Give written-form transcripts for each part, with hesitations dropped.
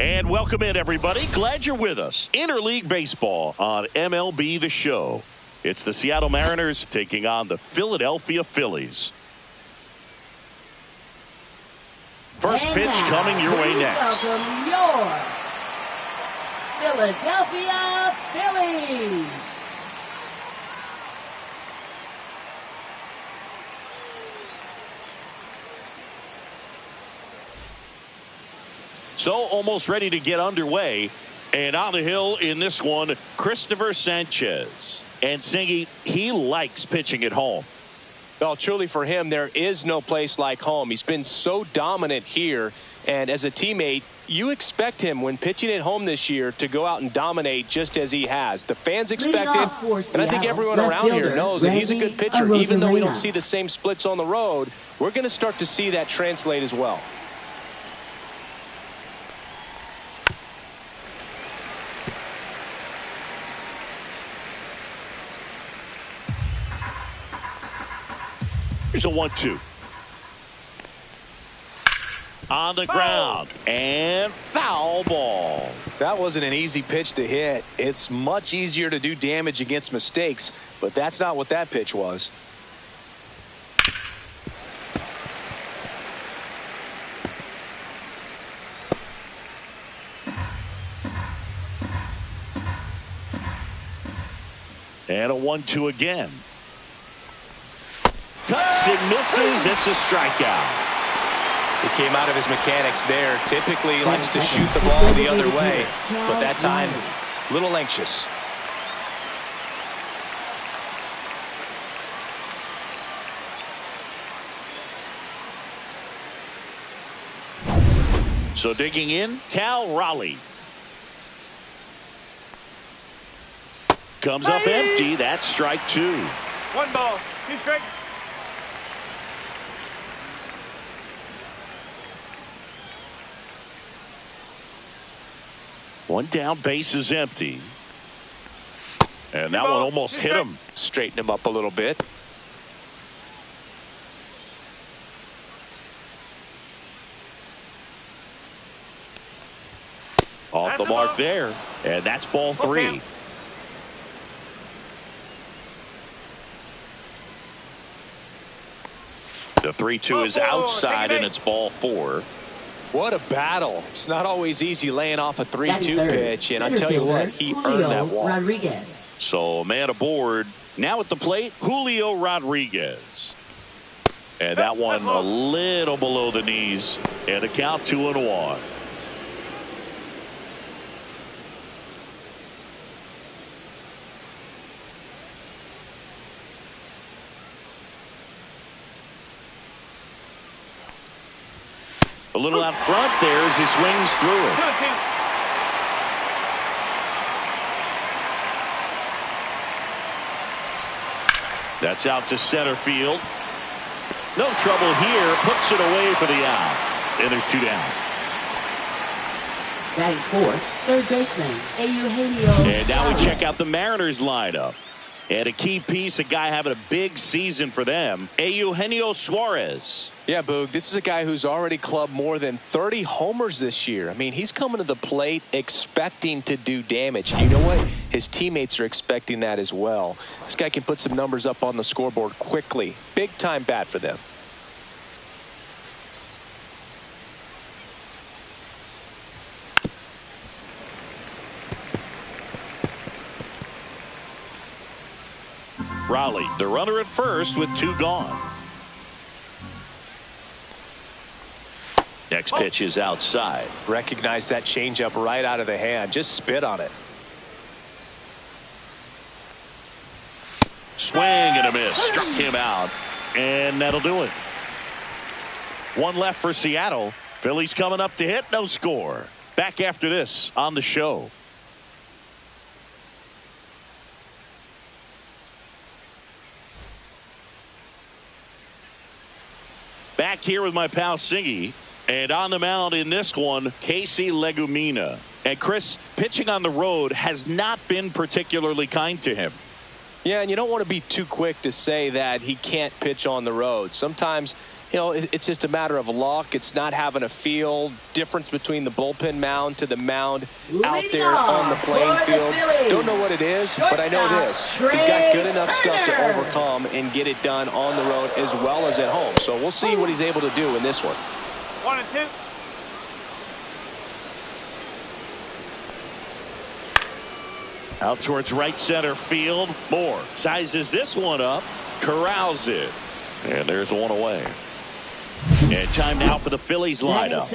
And welcome in, everybody. Glad you're with us. Interleague Baseball on MLB The Show. It's the Seattle Mariners taking on the Philadelphia Phillies. First pitch coming your way next. Welcome your Philadelphia Phillies. So almost ready to get underway. And on the hill in this one, Christopher Sanchez. And Singy, he likes pitching at home. Well, truly for him, there is no place like home. He's been so dominant here. And as a teammate, you expect him when pitching at home this year to go out and dominate just as he has. The fans expect it, and I think everyone around here knows that he's a good pitcher. Even though we don't see the same splits on the road, we're going to start to see that translate as well. Here's a 1-2. On the ground. And foul ball. That wasn't an easy pitch to hit. It's much easier to do damage against mistakes, but that's not what that pitch was. And a 1-2 again. Cuts and misses. It's a strikeout. He came out of his mechanics there. Typically he likes to shoot the ball the other way, but that time a little anxious. So digging in, Cal Raleigh. Comes up empty. That's strike two. 1 ball, 2 strikes. One down, base is empty. And that one almost hit him. Straighten him up a little bit. Off the mark there. And that's ball 3. The 3-2 is outside, and it's ball 4. What a battle. It's not always easy laying off a 3-2 pitch, and I tell you what, he earned that walk. Rodriguez. So man aboard. Now at the plate, Julio Rodriguez. And that one a little below the knees. And a count 2-1. A little out front there as he swings through it. That's out to center field. No trouble here. Puts it away for the out. And there's 2 down. Batting fourth, third baseman, Eugenio. And now we check out the Mariners lineup. And a key piece, a guy having a big season for them, Eugenio Suarez. Yeah, Boog, this is a guy who's already clubbed more than 30 homers this year. I mean, he's coming to the plate expecting to do damage. You know what? His teammates are expecting that as well. This guy can put some numbers up on the scoreboard quickly. Big time bat for them. Raleigh, the runner at first with 2 gone. Next pitch is outside. Recognize that changeup right out of the hand. Just spit on it. Swing and a miss. Struck him out. And that'll do it. 1 left for Seattle. Phillies coming up to hit. No score. Back after this on the show. Back here with my pal Singy. And on the mound in this one, Casey Legumina. And Chris, pitching on the road has not been particularly kind to him. Yeah, and you don't want to be too quick to say that he can't pitch on the road. Sometimes, you know, it's just a matter of luck. It's not having a feel. Difference between the bullpen mound to the mound out there on the playing field. Don't know what it is, but I know this. He's got good enough stuff to overcome and get it done on the road as well as at home. So we'll see what he's able to do in this one. 1-2. Out towards right center field. Moore sizes this one up, corrals it, and there's one away. And time now for the Phillies lineup.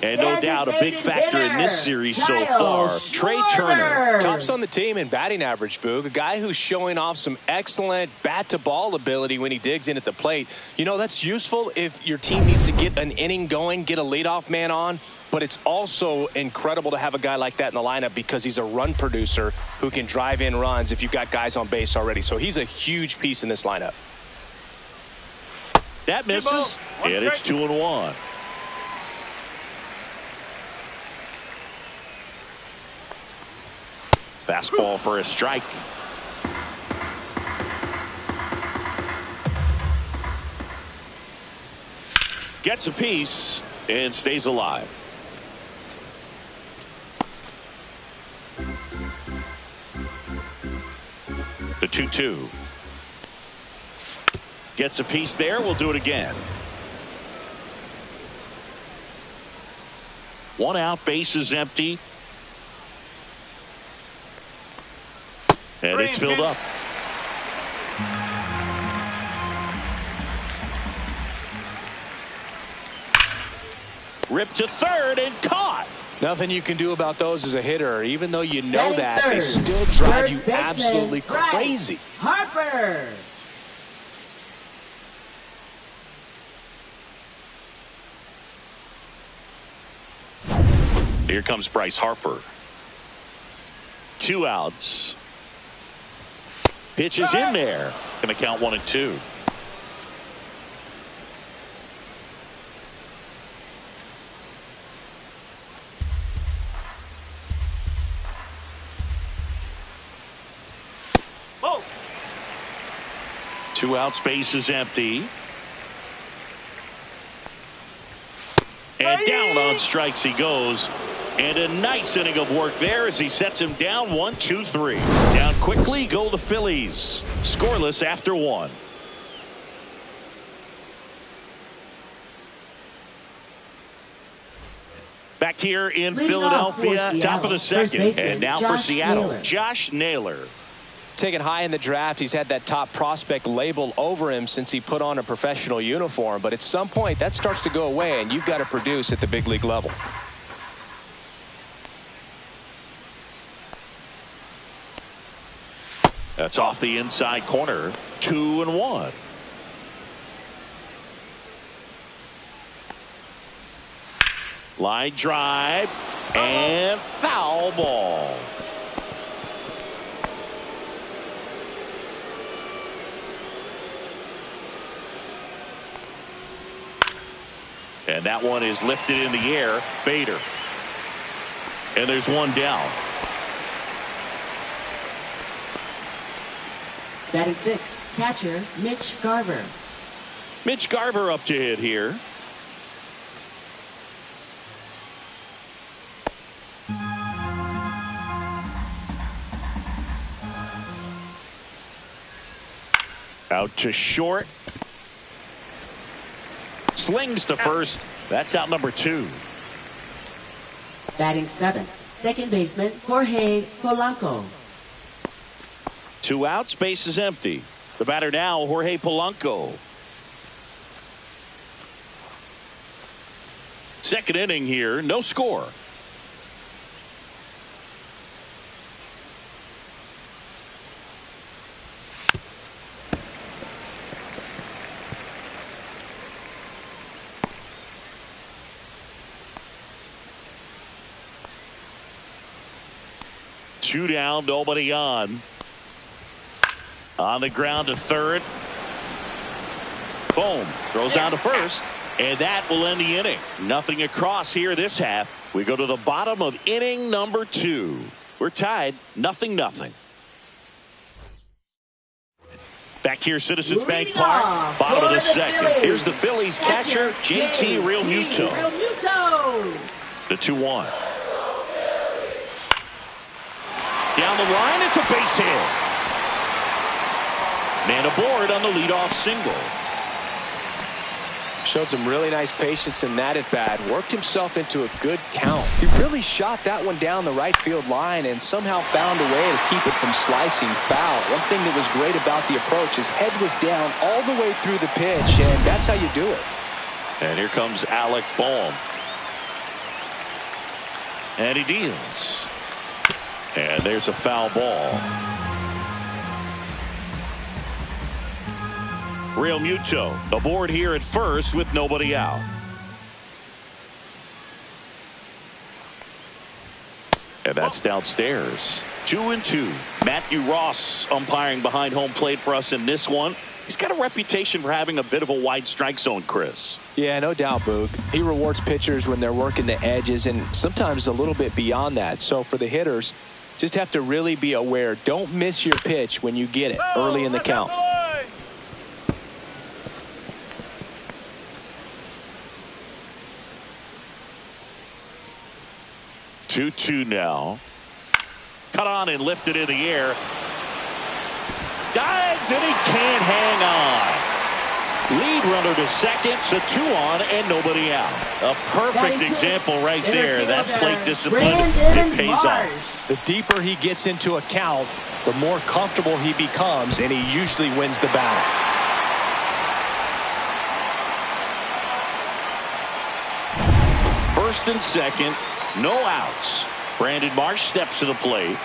And no doubt a big factor in this series so far, Trey Turner. Tops on the team in batting average, Boog. A guy who's showing off some excellent bat-to-ball ability when he digs in at the plate. You know, that's useful if your team needs to get an inning going, get a leadoff man on. But it's also incredible to have a guy like that in the lineup because he's a run producer who can drive in runs if you've got guys on base already. So he's a huge piece in this lineup. That misses, and it's 2-1. Fastball for a strike. Gets a piece and stays alive. The 2-2. Gets a piece there. We'll do it again. One out, base is empty. And it's filled up. Ripped to third and caught. Nothing you can do about those as a hitter. Even though you know that, they still drive you absolutely crazy. Harper. Here comes Bryce Harper. 2 outs. Pitch is in there. Going to count 1-2. Oh. 2 outs, base is empty. And down on strikes he goes. And a nice inning of work there as he sets him down 1-2-3. Down quickly go the Phillies. Scoreless after 1. Back here in Philadelphia, top of the second. And now for Seattle, Josh Naylor. Taken high in the draft, he's had that top prospect label over him since he put on a professional uniform. But at some point, that starts to go away, and you've got to produce at the big league level. That's off the inside corner. 2-1. Line drive and foul ball. And that one is lifted in the air. Bader. And there's one down. Batting 6, catcher Mitch Garver. Mitch Garver up to hit here. Out to short. Slings to first. That's out number 2. Batting 7, second baseman Jorge Polanco. 2 outs, base is empty. The batter now, Jorge Polanco. Second inning here, no score. Two down, nobody on. On the ground to third. Boom. Throws out to first. And that will end the inning. Nothing across here this half. We go to the bottom of inning number 2. We're tied 0-0. Back here, Citizens Bank Leading Park, off bottom of for the the second. Phillies. Here's the Phillies catcher, JT Realmuto. The 2-1. Down the line, it's a base hit. Man aboard on the leadoff single. Showed some really nice patience in that at bat. Worked himself into a good count. He really shot that one down the right field line and somehow found a way to keep it from slicing foul. One thing that was great about the approach, his head was down all the way through the pitch, and that's how you do it. And here comes Alec Boehm. And he deals. And there's a foul ball. Realmuto aboard here at first with nobody out. And that's downstairs. 2-2. Matthew Ross umpiring behind home plate for us in this one. He's got a reputation for having a bit of a wide strike zone, Chris. Yeah, no doubt, Boog. He rewards pitchers when they're working the edges and sometimes a little bit beyond that. So for the hitters, just have to really be aware. Don't miss your pitch when you get it early in the count. 2-2 now. Cut on and lifted in the air. Dives and he can't hang on. Lead runner to second, so 2 on and nobody out. A perfect example right there. That plate discipline, it pays off. The deeper he gets into a count, the more comfortable he becomes, and he usually wins the battle. First and second, no outs. Brandon Marsh steps to the plate.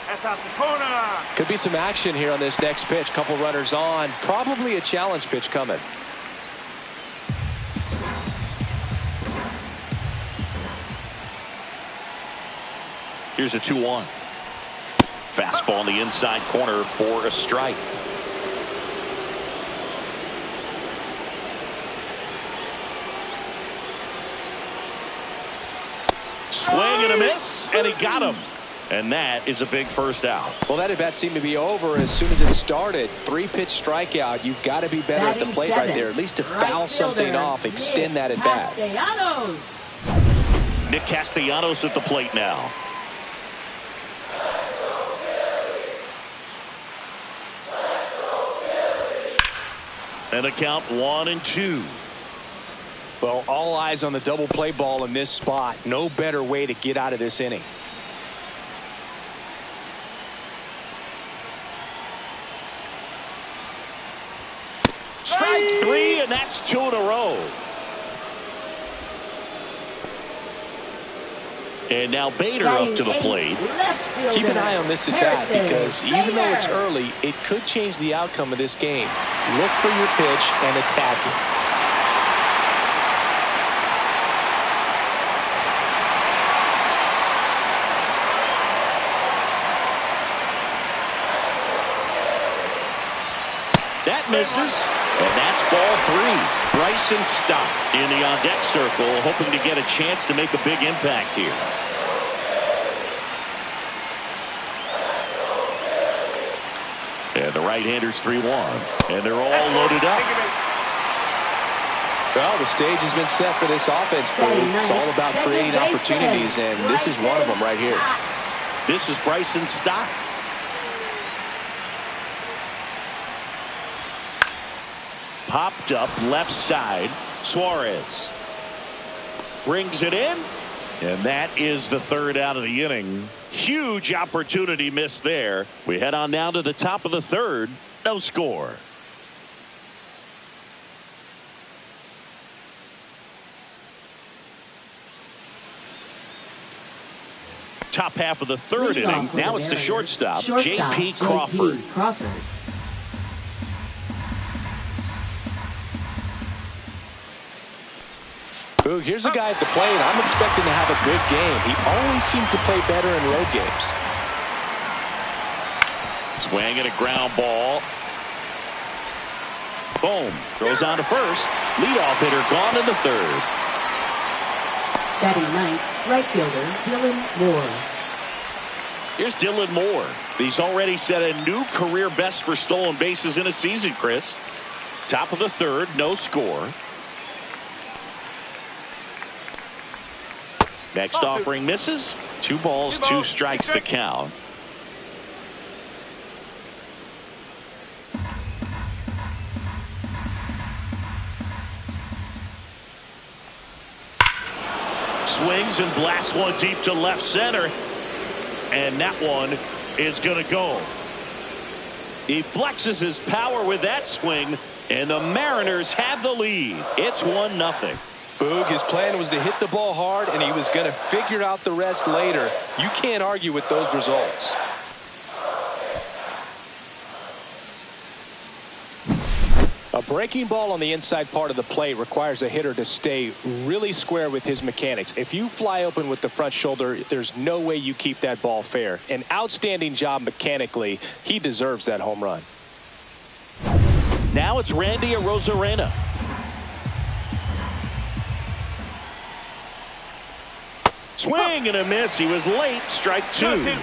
That's out the corner. Could be some action here on this next pitch. Couple runners on. Probably a challenge pitch coming. Here's a 2-1. Fastball in the inside corner for a strike. Swing and a miss, and he got him. And that is a big first out. Well, that at bat seemed to be over as soon as it started. 3-pitch strikeout. You've got to be better at the plate right there. At least to foul something off, extend that at bat. Nick Castellanos at the plate now. And the count 1-2. Well, all eyes on the double play ball in this spot. No better way to get out of this inning. Strike 3, and that's 2 in a row. And now Bader up to the plate. Keep an eye on this at bat because even though it's early, it could change the outcome of this game. Look for your pitch and attack it. That misses, and that's ball 3. Bryson Stott in the on-deck circle, hoping to get a chance to make a big impact here. And the right-hander's 3-1, and they're all loaded up. Well, the stage has been set for this offense, Cole. It's all about creating opportunities, and this is one of them right here. This is Bryson Stott. Popped up left side. Suarez brings it in, and that is the 3rd out of the inning. Huge opportunity missed there. We head on down to the top of the 3rd. No score. Top half of the 3rd inning. Now it's the shortstop, J.P. Crawford. Boog, here's a guy at the plate. I'm expecting to have a good game. He always seemed to play better in road games. Swing and a ground ball. Boom. Throws on to first. Leadoff hitter gone in the 3rd. Batting ninth, right fielder Dylan Moore. Here's Dylan Moore. He's already set a new career best for stolen bases in a season, Chris. Top of the third, no score. Next offering misses. 2 balls, 2 strikes to count. Swings and blasts one deep to left center. And that one is going to go. He flexes his power with that swing, and the Mariners have the lead. It's 1-0. Boog, his plan was to hit the ball hard, and he was going to figure out the rest later. You can't argue with those results. A breaking ball on the inside part of the plate requires a hitter to stay really square with his mechanics. If you fly open with the front shoulder, there's no way you keep that ball fair. An outstanding job mechanically. He deserves that home run. Now it's Randy Arozarena. Swing and a miss. He was late. Strike 2.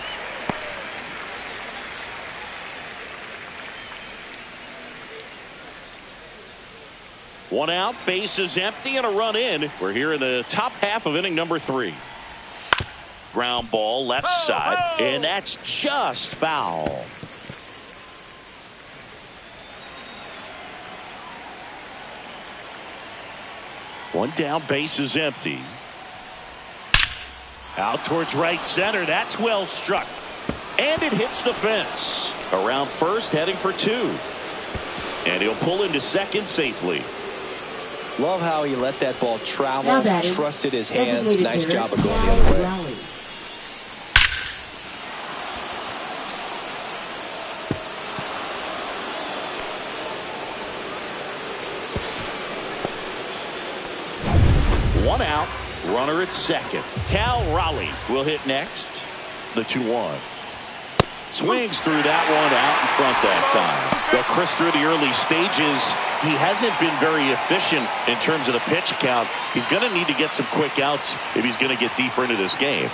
One out, base is empty, and a run in. We're here in the top half of inning number 3. Ground ball left side, and that's just foul. One down, base is empty. Out towards right center. That's well struck. And it hits the fence. Around first, heading for 2. And he'll pull into second safely. Love how he let that ball travel, trusted his hands. Nice job of going the other way. One out, runner at second. Cal Raleigh will hit next. The 2-1. Swings through that one out in front that time. But Chris, through the early stages, he hasn't been very efficient in terms of the pitch count. He's going to need to get some quick outs if he's going to get deeper into this game.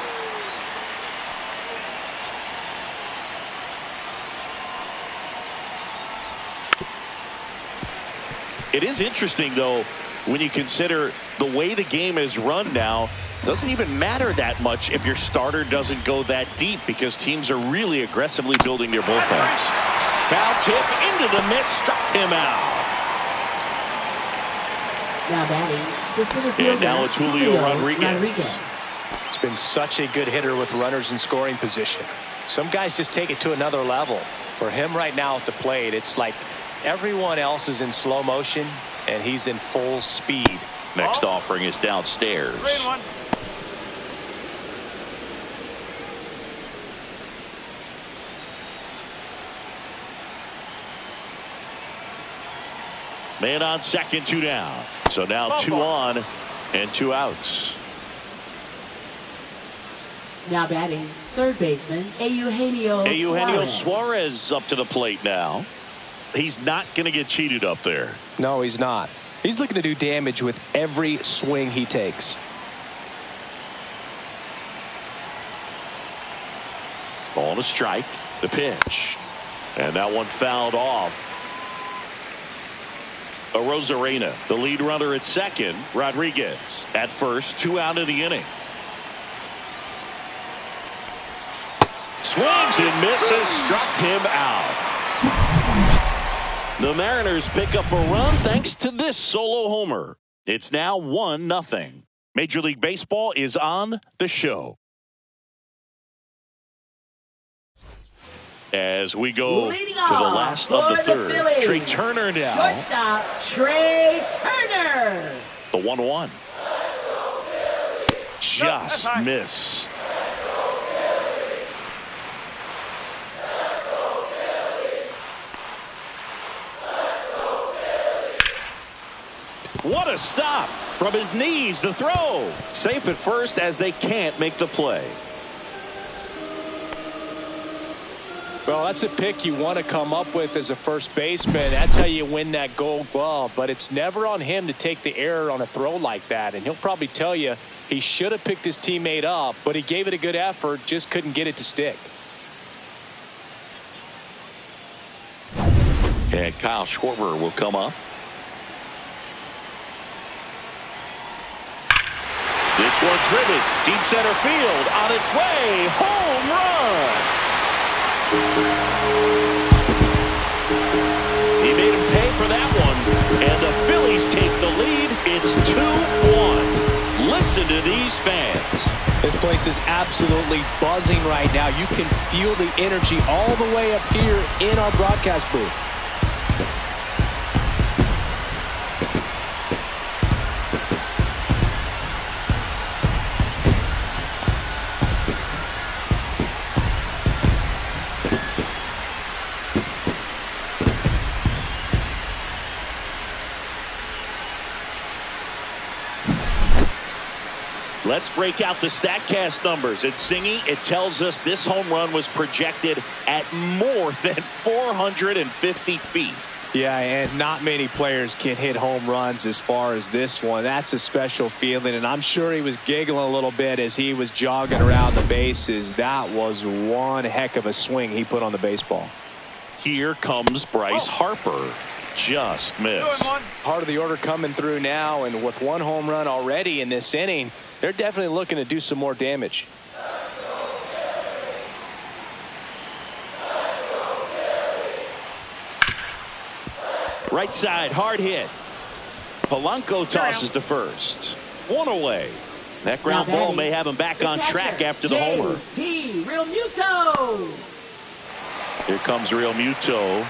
It is interesting, though, when you consider the way the game is run now. Doesn't even matter that much if your starter doesn't go that deep, because teams are really aggressively building their bullpens. Foul tip into the mid, struck him out. Now batting, the center fielder, and now it's Julio Rodriguez. He's been such a good hitter with runners in scoring position. Some guys just take it to another level. For him right now at the plate, it's like everyone else is in slow motion and he's in full speed. Next offering is downstairs. 3-1. Man on second, 2 down. So now 2 on and 2 outs. Now batting, third baseman, Eugenio Suarez up to the plate now. He's not going to get cheated up there. No, he's not. He's looking to do damage with every swing he takes. Ball to strike. The pitch. And that one fouled off. Arozarena, the lead runner at second. Rodriguez at first. 2 out of the inning. Swings and misses. Struck him out. The Mariners pick up a run thanks to this solo homer. It's now 1-0. Major League Baseball is on the show. As we go leading to the last of the third. Phillies, Trey Turner now. Shortstop, Trey Turner. The 1-1. Just missed. What a stop from his knees. The throw. Safe at first as they can't make the play. Well, that's a pick you want to come up with as a first baseman. That's how you win that Gold Glove. But it's never on him to take the error on a throw like that. And he'll probably tell you he should have picked his teammate up, but he gave it a good effort, just couldn't get it to stick. And Kyle Schwarber will come up. This one driven deep center field on its way. Home run. He made him pay for that one. And the Phillies take the lead. It's 2-1. Listen to these fans. This place is absolutely buzzing right now. You can feel the energy all the way up here in our broadcast booth. Let's break out the StatCast numbers. It's Singy. It tells us this home run was projected at more than 450 feet. Yeah, and not many players can hit home runs as far as this one. That's a special feeling, and I'm sure he was giggling a little bit as he was jogging around the bases. That was one heck of a swing he put on the baseball. Here comes Bryce Harper. Just missed. Part of the order coming through now, and with one home run already in this inning, they're definitely looking to do some more damage. Right side, hard hit. Polanco tosses to first. One away. That ground ball may have him back on track after the homer. Real Muto. Here comes Real Muto.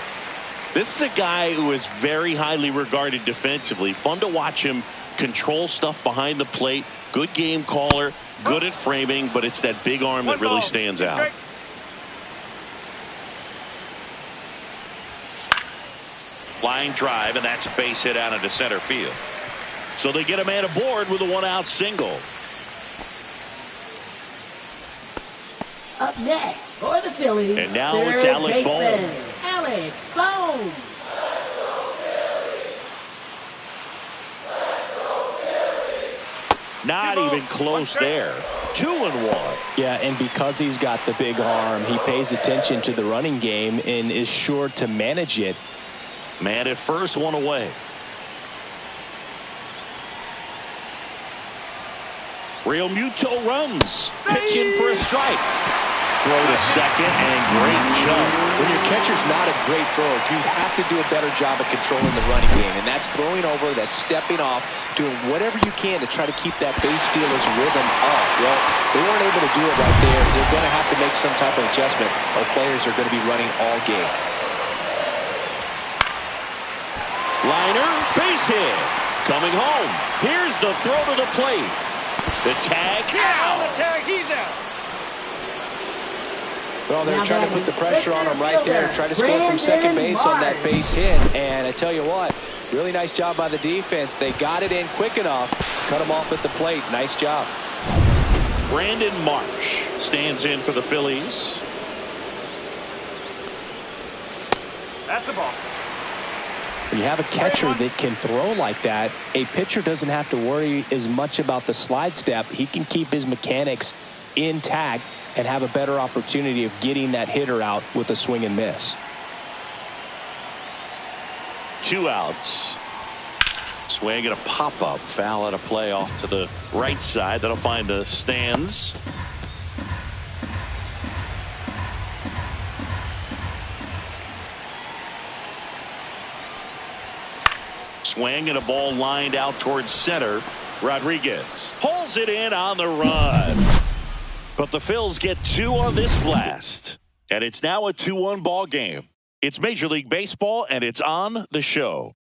This is a guy who is very highly regarded defensively. Fun to watch him control stuff behind the plate. Good game caller, good at framing, but it's that big arm that really stands out. Line drive, and that's a base hit out into center field. So they get a man aboard with a one-out single. Up next for the Phillies. And now it's Alec Bohm. Alec Bohm. Not even close there. 2-1. Yeah, and because he's got the big arm, he pays attention to the running game and is sure to manage it. Man at first, one away. Real Muto runs. Pitching for a strike. Throw to second and great jump. When your catcher's not a great thrower, you have to do a better job of controlling the running game. And that's throwing over, that's stepping off, doing whatever you can to try to keep that base stealer's rhythm up. Well, they weren't able to do it right there. They're going to have to make some type of adjustment, or players are going to be running all game. Liner, base hit. Coming home. Here's the throw to the plate. The tag out. He's out. Well, they're trying to put the pressure on him right there. Try to score from second base on that base hit. And I tell you what, really nice job by the defense. They got it in quick enough. Cut him off at the plate. Nice job. Brandon Marsh stands in for the Phillies. That's the ball. When you have a catcher that can throw like that, a pitcher doesn't have to worry as much about the slide step. He can keep his mechanics intact and have a better opportunity of getting that hitter out with a swing and miss. 2 outs. Swing and a pop-up. Foul out of play off to the right side. That'll find the stands. Swing and a ball lined out towards center. Rodriguez pulls it in on the run. But the Phils get 2 on this blast. And it's now a 2-1 ball game. It's Major League Baseball, and it's on the show.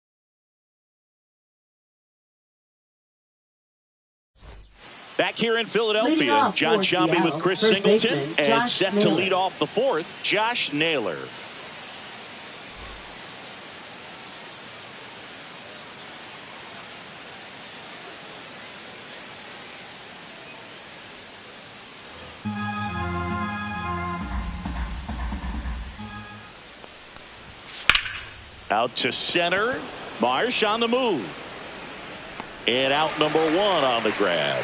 Back here in Philadelphia, John Sciambi with Chris Singleton, and set to lead off the fourth, Josh Naylor. Out to center. Marsh on the move. And out number 1 on the grab.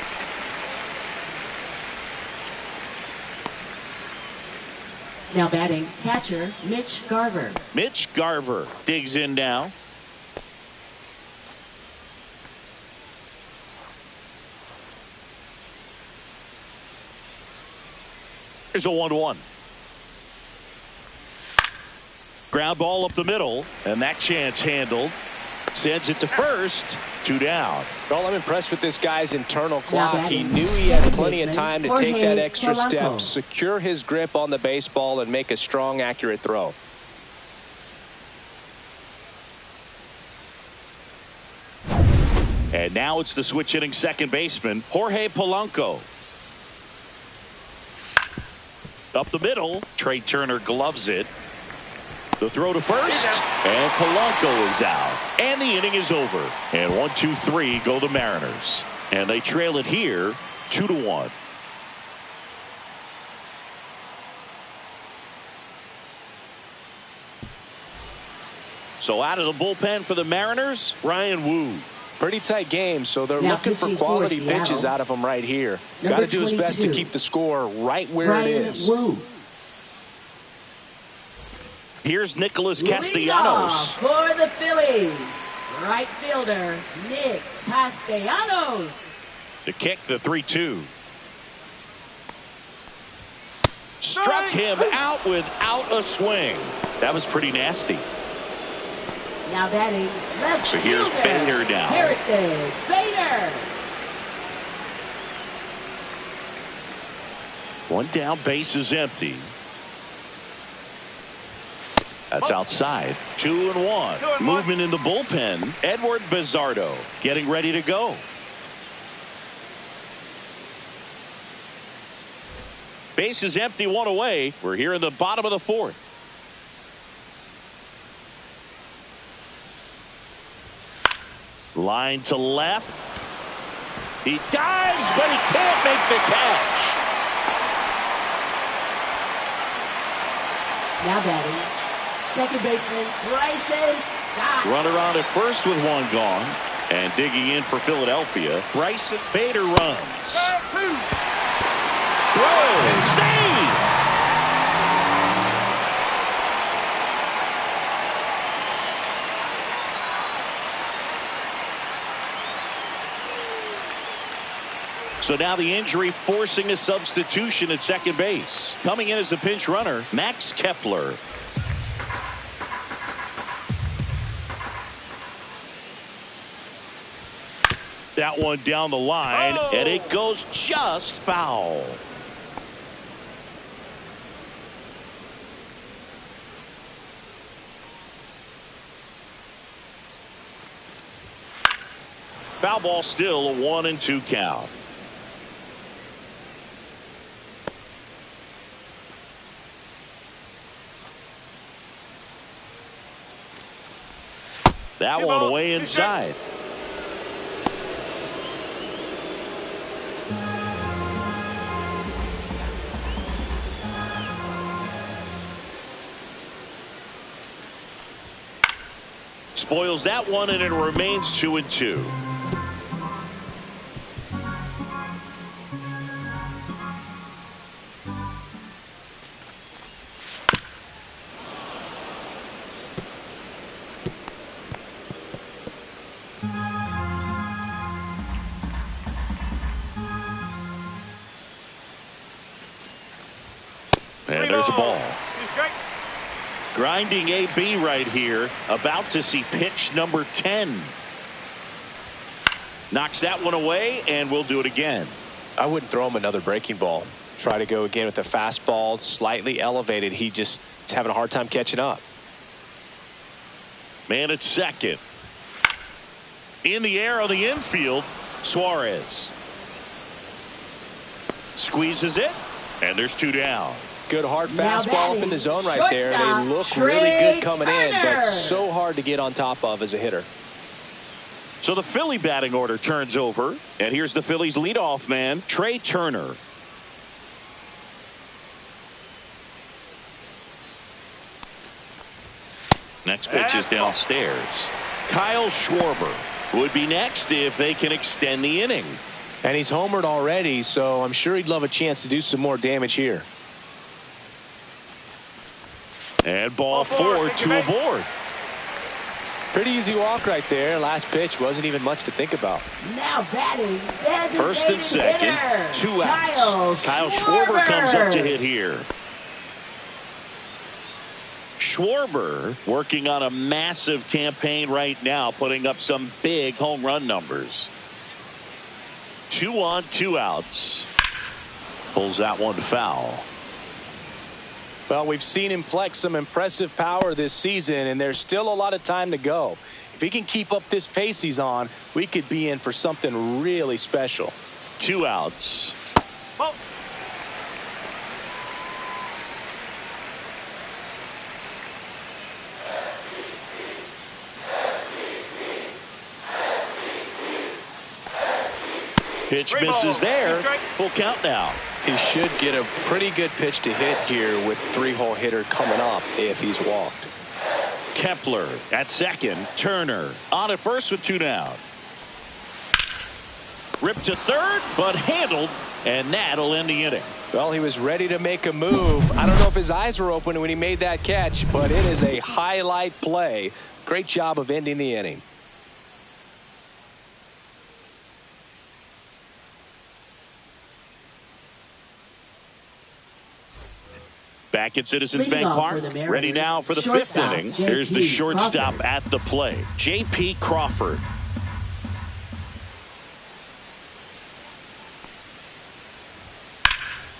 Now batting, catcher Mitch Garver. Mitch Garver digs in now. Here's a 1-1. Ground ball up the middle, and that chance handled. Sends it to first. 2 down. Well, I'm impressed with this guy's internal clock. He knew he had plenty of time to take that extra step, secure his grip on the baseball, and make a strong, accurate throw. And now it's the switch hitting second baseman, Jorge Polanco. Up the middle, Trey Turner gloves it. The throw to first, and Polanco is out. And the inning is over. And 1-2-3 go the Mariners. And they trail it here 2-1. So out of the bullpen for the Mariners, Ryan Wu. Pretty tight game, so they're Now looking for quality pitches out of him right here. Got to do his best to keep the score right where it is. Wu. Here's Nicholas Castellanos. For the Phillies, right fielder Nick Castellanos. To kick the 3-2. Struck him out without a swing. That was pretty nasty. Now batting, left So here's fielder, Bader now. Harrison Bader. One down, base is empty. That's outside. 2-1. Movement in the bullpen. Edward Bizzardo getting ready to go. Base is empty, 1 away. We're here in the bottom of the 4th. Line to left. He dives, but he can't make the catch. Now batting, second baseman Bryson Stott. Runner on at first with 1 gone. And digging in for Philadelphia, Bryson Bader runs. Throw, save! So now the injury forcing a substitution at second base. Coming in as a pinch runner, Max Kepler. That one down the line, and it goes just foul. Foul ball, still a 1-2 count. That one away inside. Spoils that one, and it remains 2-2. And there's a ball. Grinding AB right here, about to see pitch number 10. Knocks that one away, and we'll do it again. I wouldn't throw him another breaking ball. Try to go again with the fastball, slightly elevated. He just is having a hard time catching up. Man at second. In the air on the infield, Suarez. Squeezes it, and there's 2 down. Good hard fastball up in the zone right there. They look really good coming in, but so hard to get on top of as a hitter. So the Philly batting order turns over, and here's the Phillies leadoff man, Trey Turner. Next pitch is downstairs. Kyle Schwarber would be next if they can extend the inning. And he's homered already, so I'm sure he'd love a chance to do some more damage here. And ball four, two aboard. Pretty easy walk right there. Last pitch wasn't even much to think about. Now batting, designated First and second, hitter, 2 outs. Kyle Schwarber comes up to hit here. Schwarber working on a massive campaign right now, putting up some big home run numbers. 2 on, 2 outs. Pulls that one foul. Well, we've seen him flex some impressive power this season, and there's still a lot of time to go. If he can keep up this pace he's on, we could be in for something really special. 2 outs. Oh. Pitch misses there. Full count now. He should get a pretty good pitch to hit here with 3-hole hitter coming up if he's walked. Kepler at second. Turner on at first with 2 down. Ripped to third, but handled, and that'll end the inning. Well, he was ready to make a move. I don't know if his eyes were open when he made that catch, but it is a highlight play. Great job of ending the inning. Back at Citizens Bank Park, ready now for the 5th inning. Here's the shortstop at the plate, J.P. Crawford.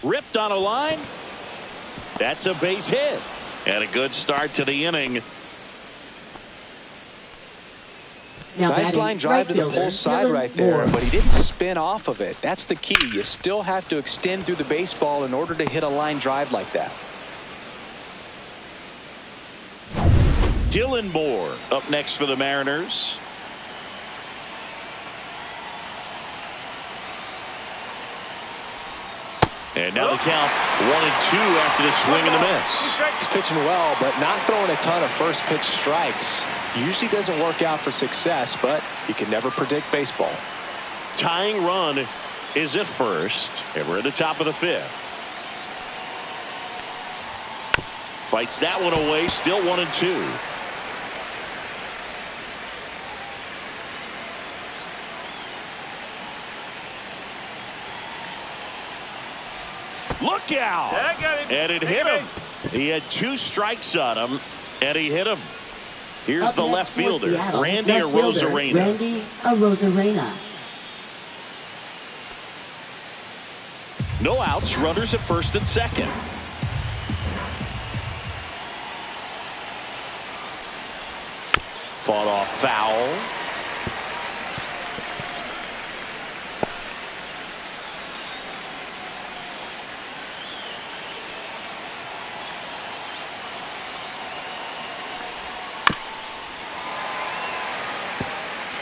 Ripped on a line. That's a base hit. And a good start to the inning. Nice line drive to the pole side right there, but he didn't spin off of it. That's the key. You still have to extend through the baseball in order to hit a line drive like that. Dylan Moore up next for the Mariners. And now the count 1-2 after the swing and the miss. He's pitching well, but not throwing a ton of first pitch strikes. Usually doesn't work out for success, but you can never predict baseball. Tying run is at first, and we're at the top of the 5th. Fights that one away, still 1-2. Look out! And it hit him. He had 2 strikes on him, and he hit him. Here's the left fielder, Randy Arozarena. Randy Arozarena. No outs, runners at first and second. Fought off foul.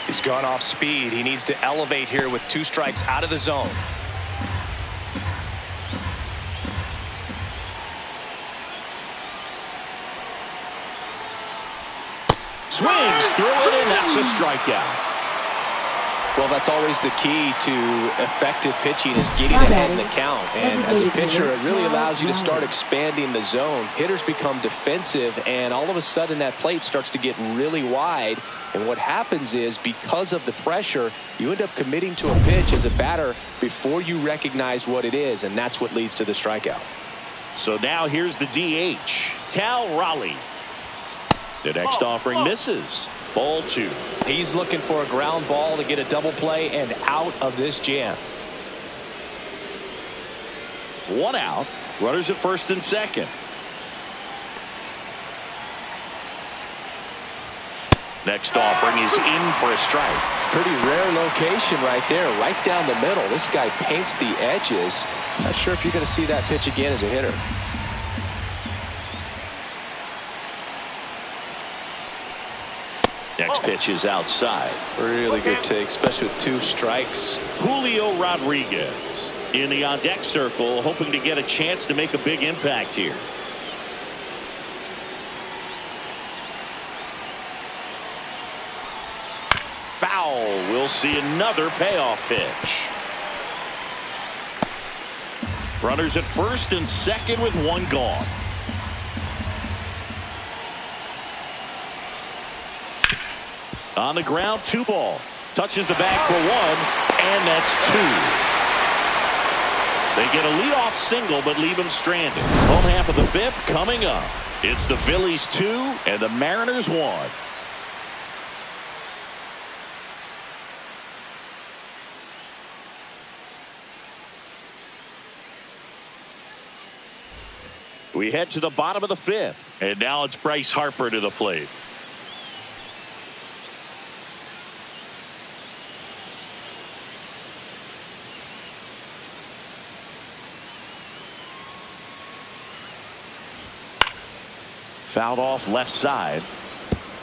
He's gone off speed. He needs to elevate here with 2 strikes out of the zone. Swings through it, and that's a strikeout. Well, that's always the key to effective pitching, is getting ahead in the count. And as a pitcher, it really allows you to start expanding the zone. Hitters become defensive, and all of a sudden that plate starts to get really wide. And what happens is, because of the pressure, you end up committing to a pitch as a batter before you recognize what it is, and that's what leads to the strikeout. So now here's the DH, Cal Raleigh. The next offering misses. Ball 2. He's looking for a ground ball to get a double play and out of this jam. 1 out. Runners at first and second. Next offering is in for a strike. Pretty rare location right there, right down the middle. This guy paints the edges. Not sure if you're going to see that pitch again as a hitter. Next pitch is outside. Really good take, especially with 2 strikes. Julio Rodriguez in the on-deck circle, hoping to get a chance to make a big impact here. Foul. We'll see another payoff pitch. Runners at first and second with 1 gone. On the ground, 2 ball. Touches the bag for 1, and that's 2. They get a leadoff single, but leave him stranded. Home half of the 5th coming up. It's the Phillies 2 and the Mariners 1. We head to the bottom of the 5th, and now it's Bryce Harper to the plate. Fouled off left side.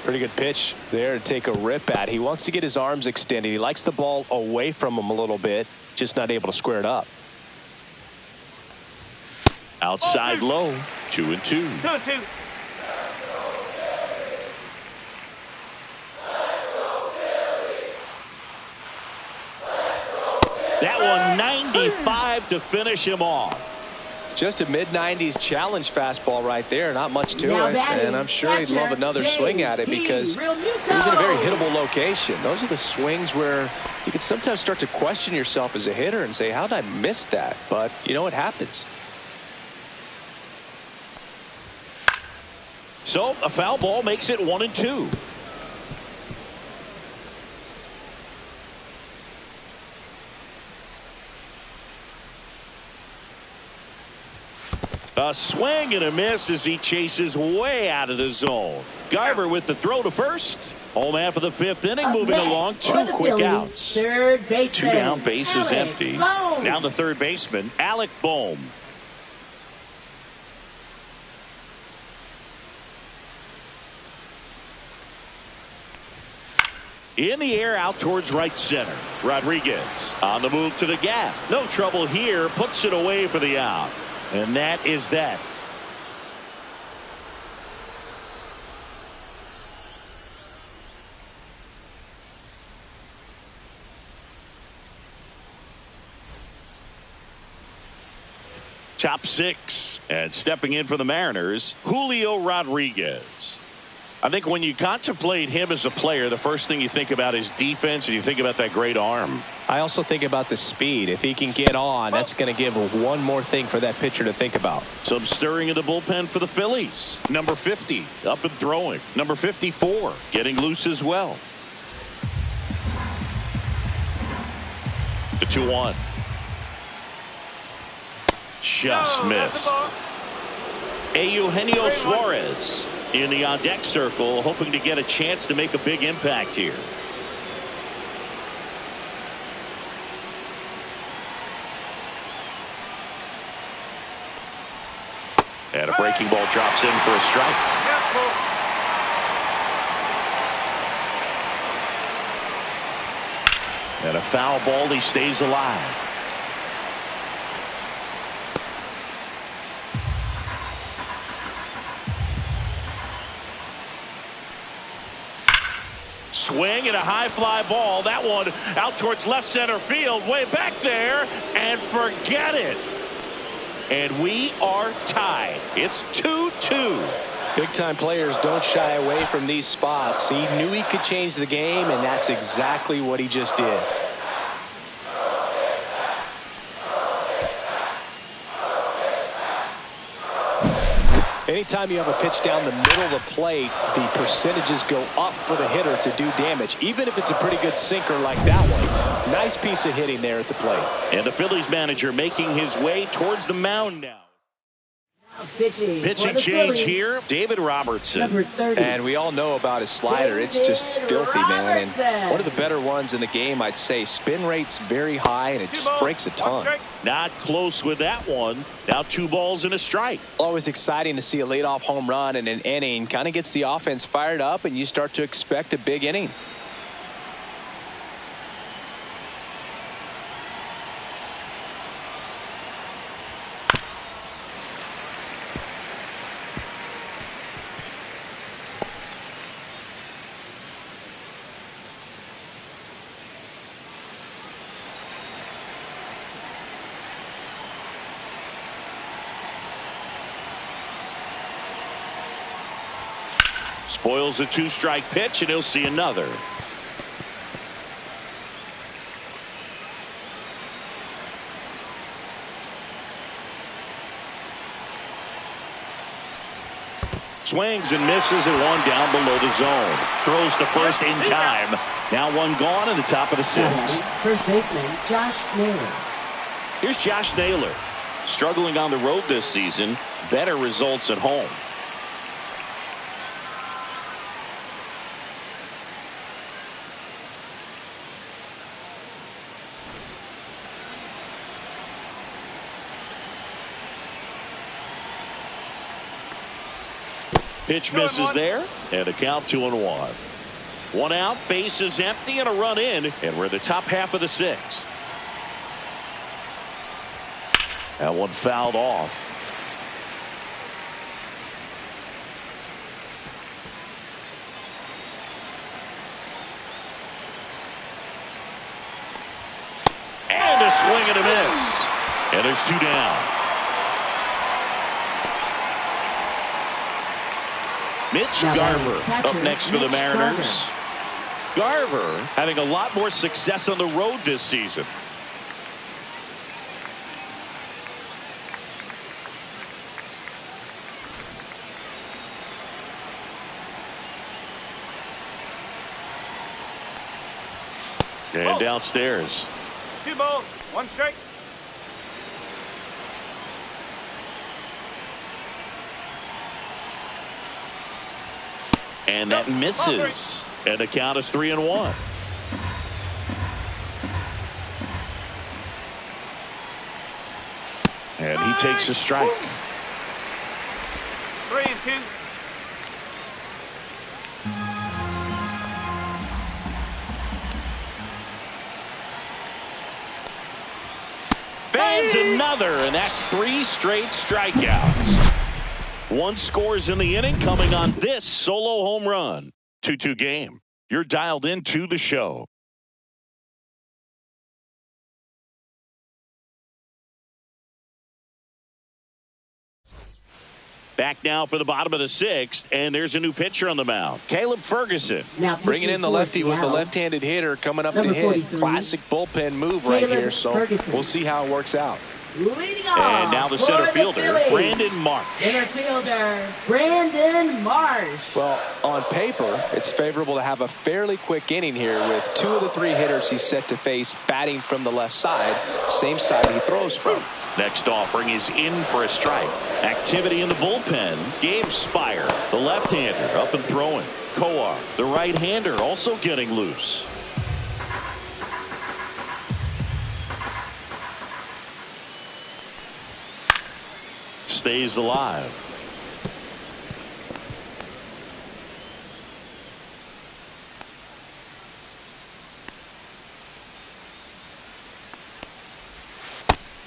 Pretty good pitch there to take a rip at. He wants to get his arms extended. He likes the ball away from him a little bit, just not able to square it up. Outside low, 2-2. 2-2. That one 95 to finish him off. Just a mid-90s challenge fastball right there. Not much to it. And I'm sure he'd love another swing at it because he was in a very hittable location. Those are the swings where you can sometimes start to question yourself as a hitter and say, how did I miss that? But, you know, it happens. So a foul ball makes it 1-2. A swing and a miss as he chases way out of the zone. Garver with the throw to first. Home half of the 5th inning, moving along. 2 quick outs. Third baseman. 2 down, bases empty. Bohm. Down to third baseman, Alec Bohm. In the air, out towards right center. Rodriguez on the move to the gap. No trouble here. Puts it away for the out. And that is that. Top 6. And stepping in for the Mariners, Julio Rodriguez. I think when you contemplate him as a player, the first thing you think about is defense, and you think about that great arm. I also think about the speed. If he can get on, that's going to give one more thing for that pitcher to think about. Some stirring in the bullpen for the Phillies. Number 50 up and throwing. Number 54 getting loose as well. The 2-1. Just missed. Eugenio Suarez in the on-deck circle, hoping to get a chance to make a big impact here. And a breaking ball drops in for a strike. And a foul ball, he stays alive. Swing and a high fly ball. That one out towards left center field, way back there, and forget it. And we are tied. It's 2-2. Big time players don't shy away from these spots. He knew he could change the game, and that's exactly what he just did. Anytime you have a pitch down the middle of the plate, the percentages go up for the hitter to do damage, even if it's a pretty good sinker like that one. Nice piece of hitting there at the plate. And the Phillies manager making his way towards the mound now. Pitching change Phillies, here, David Robertson. Number 30. And we all know about his slider. It's just filthy, man. And one of the better ones in the game, I'd say. Spin rate's very high, and it just breaks a ton. Not close with that one. Now 2 balls and a strike. Always exciting to see a leadoff home run in an inning. Kind of gets the offense fired up, and you start to expect a big inning. Spoils a 2-strike pitch, and he'll see another. Swings and misses at one down below the zone. Throws to first in time. Now one gone in the top of the 6th. First baseman, Josh Naylor. Here's Josh Naylor. Struggling on the road this season. Better results at home. Pitch misses there, and a count 2-1. One out, base is empty, and a run in, and we're in the top half of the 6th. That one fouled off. And a swing and a miss. And there's 2 down. Mitch Garver up next for the Mariners. Garver having a lot more success on the road this season. And downstairs. 2 balls, 1 strike. And that misses. And the count is 3-1. And he takes a strike. 3-2. Fans another, and that's 3 straight strikeouts. 1 scores in the inning, coming on this solo home run. 2-2 game. You're dialed into the show. Back now for the bottom of the 6th, and there's a new pitcher on the mound. Caleb Ferguson. Now Bringing in the lefty with the left-handed hitter coming up to hit. Classic bullpen move right here, so we'll see how it works out. Leading off. And now the center fielder, Brandon Marsh. Center fielder, Brandon Marsh. Well, on paper, it's favorable to have a fairly quick inning here with 2 of the 3 hitters he's set to face batting from the left side, same side he throws from. Next offering is in for a strike. Activity in the bullpen. Gabe Spire, the left-hander, up and throwing. Coar, the right-hander, also getting loose. Stays alive.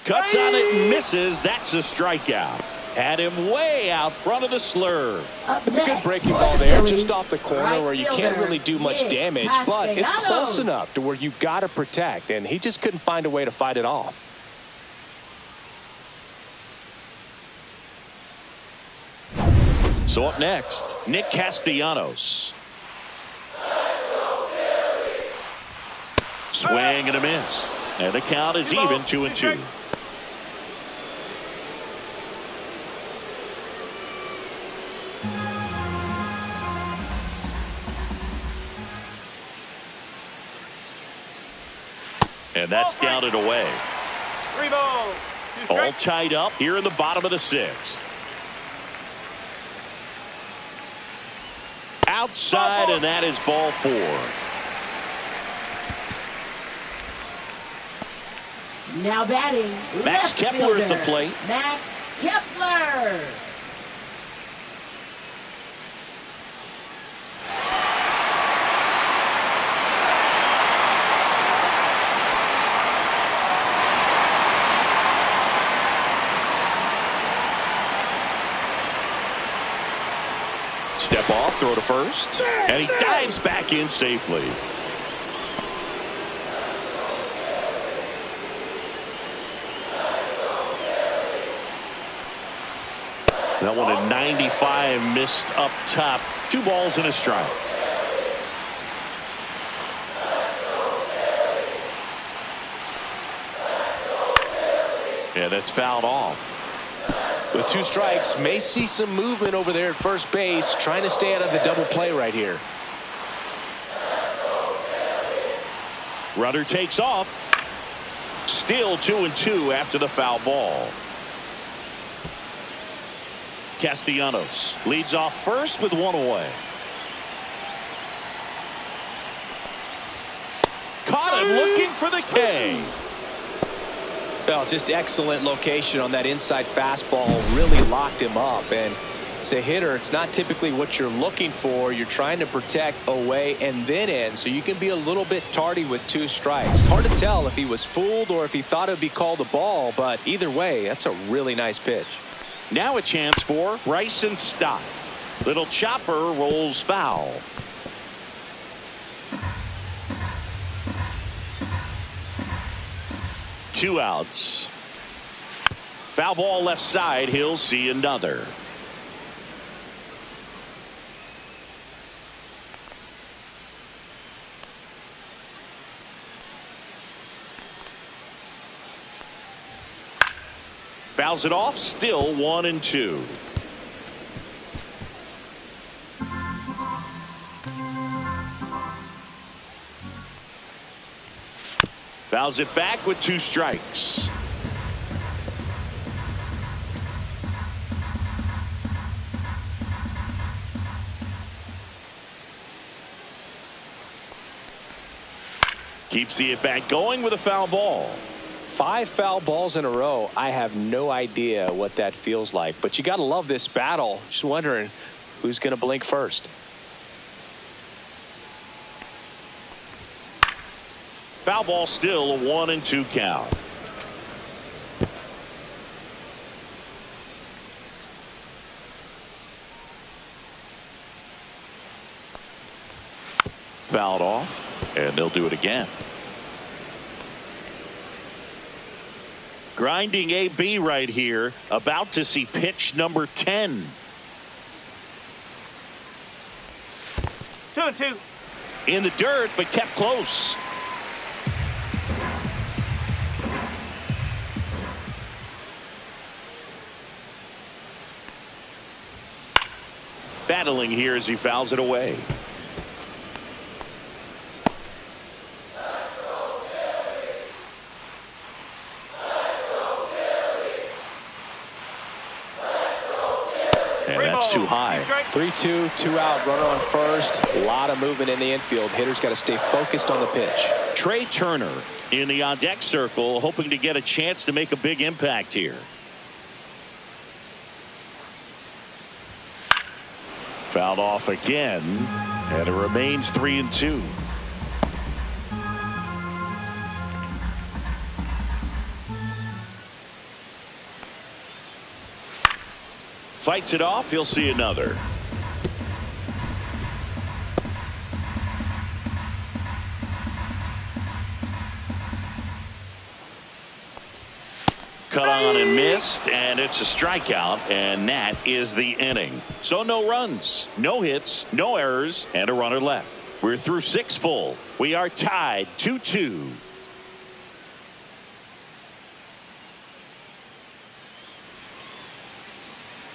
Cuts on it and misses. That's a strikeout. Had him way out front of the slurve. It's a good breaking ball there, just off the corner where you can't really do much damage, but it's close enough to where you've got to protect, and he just couldn't find a way to fight it off. So up next, Nick Castellanos. Swing and a miss. And the count is even 2-2. And that's down and away. 3 balls, 2 All strikes. tied up here in the bottom of the 6th. Outside, and that is ball 4. Now batting, Max left Kepler at the fielder, plate. Max Kepler. Step off, throw to first, and he dives back in safely. That one at 95, missed up top. 2 balls and a strike. And that's fouled off. With 2 strikes, may see some movement over there at first base, trying to stay out of the double play right here. Runner takes off. Still 2-2 after the foul ball. Castellanos leads off first with 1 away. Caught him looking for the K. Well, just excellent location on that inside fastball. Really locked him up. And as a hitter, it's not typically what you're looking for. You're trying to protect away and then in, so you can be a little bit tardy with 2 strikes. Hard to tell if he was fooled or if he thought it would be called a ball, but either way, that's a really nice pitch. Now a chance for Bryson Stott. Little chopper rolls foul. Two outs. Foul ball left side. He'll see another. Fouls it off. Still 1-2. Fouls it back with 2 strikes. Keeps the at-bat going with a foul ball. 5 foul balls in a row. I have no idea what that feels like, but you got to love this battle. Just wondering who's going to blink first. Foul ball, still a 1-2 count. Fouled off, and they'll do it again. Grinding AB right here, about to see pitch number 10. 2-2. In the dirt, but kept close. Battling here as he fouls it away. And that's too high. 3-2, 2 out, runner on first. A lot of movement in the infield. Hitters got to stay focused on the pitch. Trey Turner in the on-deck circle, hoping to get a chance to make a big impact here. Fouled off again, and it remains 3-2. Fights it off. He'll see another. Cut on and missed, and it's a strikeout, and that is the inning. So no runs, no hits, no errors, and a runner left. We're through 6 full. We are tied 2-2.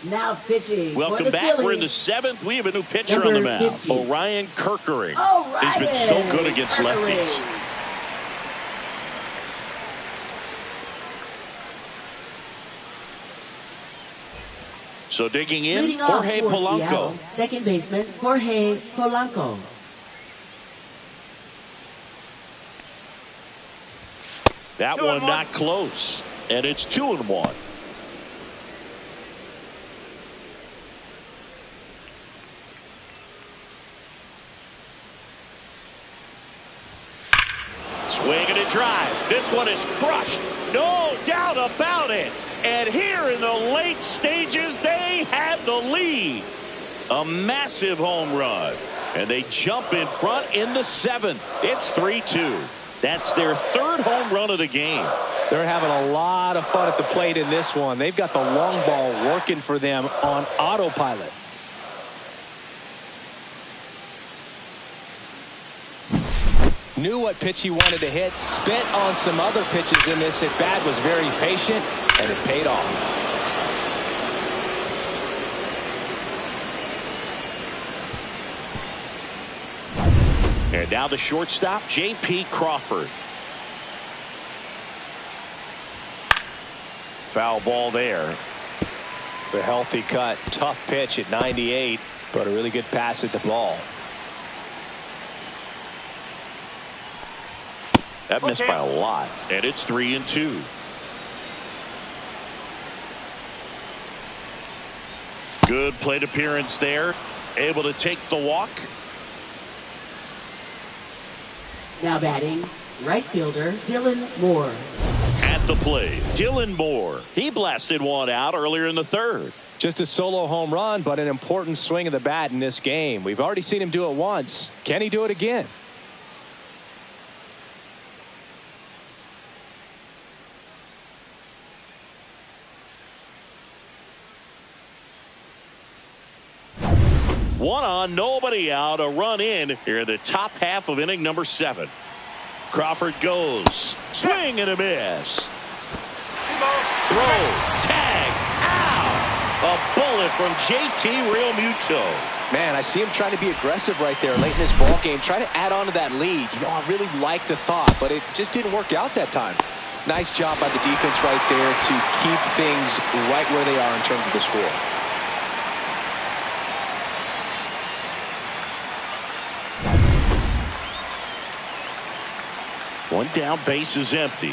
Now pitching. Welcome back. We're in the 7th. We have a new pitcher on the mound. Orion Kerkering. He's been so good against lefties. So digging in, Jorge Polanco. Seattle, second baseman, Jorge Polanco. That one not close, and it's 2-1. Swing and a drive. This one is crushed. No doubt about it. And here in the late stages, they have the lead. A massive home run. And they jump in front in the 7th. It's 3-2. That's their 3rd home run of the game. They're having a lot of fun at the plate in this one. They've got the long ball working for them on autopilot. Knew what pitch he wanted to hit. Spent on some other pitches in this at bat. Was very patient, and it paid off. And now the shortstop, J.P. Crawford. Foul ball there. The healthy cut. Tough pitch at 98, but a really good pass at the ball. That missed by a lot, and it's 3-2. Good plate appearance there. Able to take the walk. Now batting, right fielder Dylan Moore. At the plate, Dylan Moore. He blasted one out earlier in the third. Just a solo home run, but an important swing of the bat in this game. We've already seen him do it once. Can he do it again? One on, nobody out, a run in here in the top half of inning number 7. Crawford goes. Swing and a miss. Throw. Tag. Ow. A bullet from JT Realmuto. Man, I see him trying to be aggressive right there late in this ball game. Try to add on to that lead. You know, I really like the thought, but it just didn't work out that time. Nice job by the defense right there to keep things right where they are in terms of the score. One down, base is empty.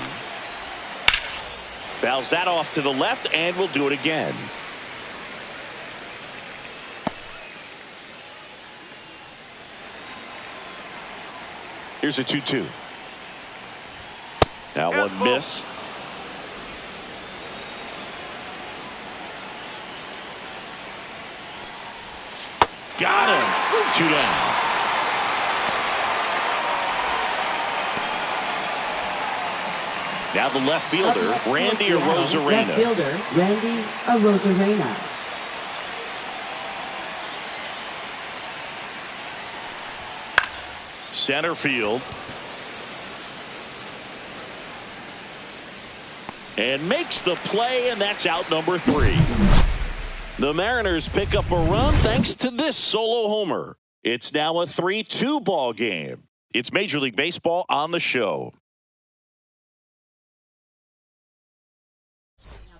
Fouls that off to the left, and we'll do it again. Here's a 2-2. Now one missed. Got him. 2 down. Now the left fielder, Randy Arozarena. Left fielder, Randy Arozarena. Center field. And makes the play, and that's out number 3. The Mariners pick up a run thanks to this solo homer. It's now a 3-2 ball game. It's Major League Baseball on the show.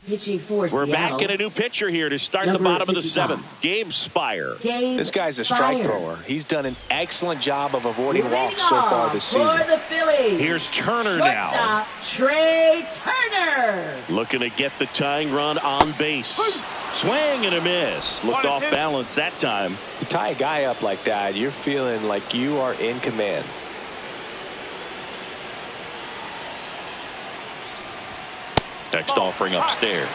Pitching for We're Seattle. back in a new pitcher here to start the bottom of the 7th. Gabe Spire. This guy's a strike thrower. He's done an excellent job of avoiding walks so far this season. For the Phillies. Here's Turner Shortstop, now. Trey Turner. Looking to get the tying run on base. Swing and a miss. Looked off balance that time. You tie a guy up like that, you're feeling like you are in command. Next offering upstairs.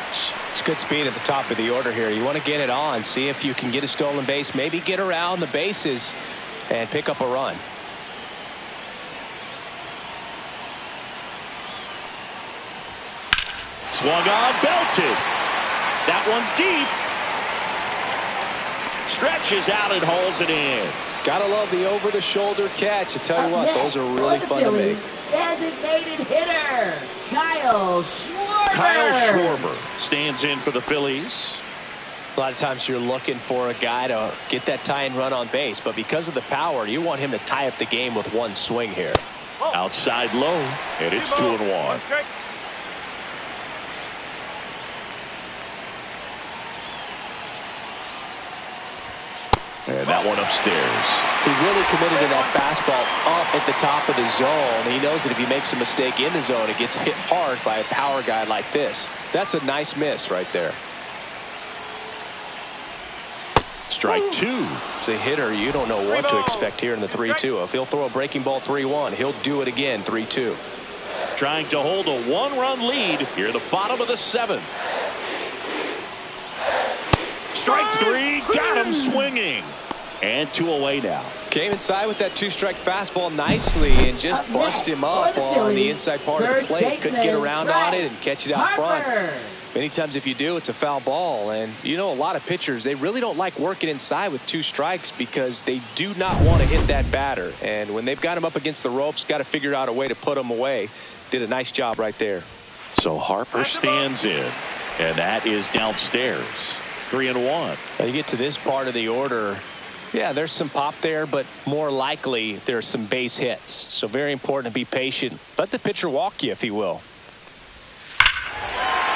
It's good speed at the top of the order here. You want to get it on, see if you can get a stolen base, maybe get around the bases and pick up a run. Swung on, belted. That one's deep. Stretches out and hauls it in. Gotta love the over-the-shoulder catch. I tell you what, those are really fun to make. Designated hitter, Kyle Schwarber. Kyle Schwarber stands in for the Phillies. A lot of times you're looking for a guy to get that tying run on base, but because of the power, you want him to tie up the game with one swing here. Outside low, and it's 2-1. And that one upstairs. He really committed to that fastball up at the top of the zone. He knows that if he makes a mistake in the zone, it gets hit hard by a power guy like this. That's a nice miss right there. Strike 2. As a hitter, you don't know what to expect here in the 3-2. If he'll throw a breaking ball 3-1, he'll do it again 3-2. Trying to hold a 1-run lead here at the bottom of the 7th. Strike 3, got him swinging. And 2 away now. Came inside with that 2-strike fastball nicely and just bunched him up on the inside part of the plate. Couldn't get around on it and catch it out front. Many times if you do, it's a foul ball. And you know, a lot of pitchers, they really don't like working inside with 2 strikes because they do not want to hit that batter. And when they've got him up against the ropes, got to figure out a way to put him away. Did a nice job right there. So Harper stands in, and that is downstairs. 3-1. Now you get to this part of the order. Yeah, there's some pop there, but more likely there's some base hits. So very important to be patient. Let the pitcher walk you if he will.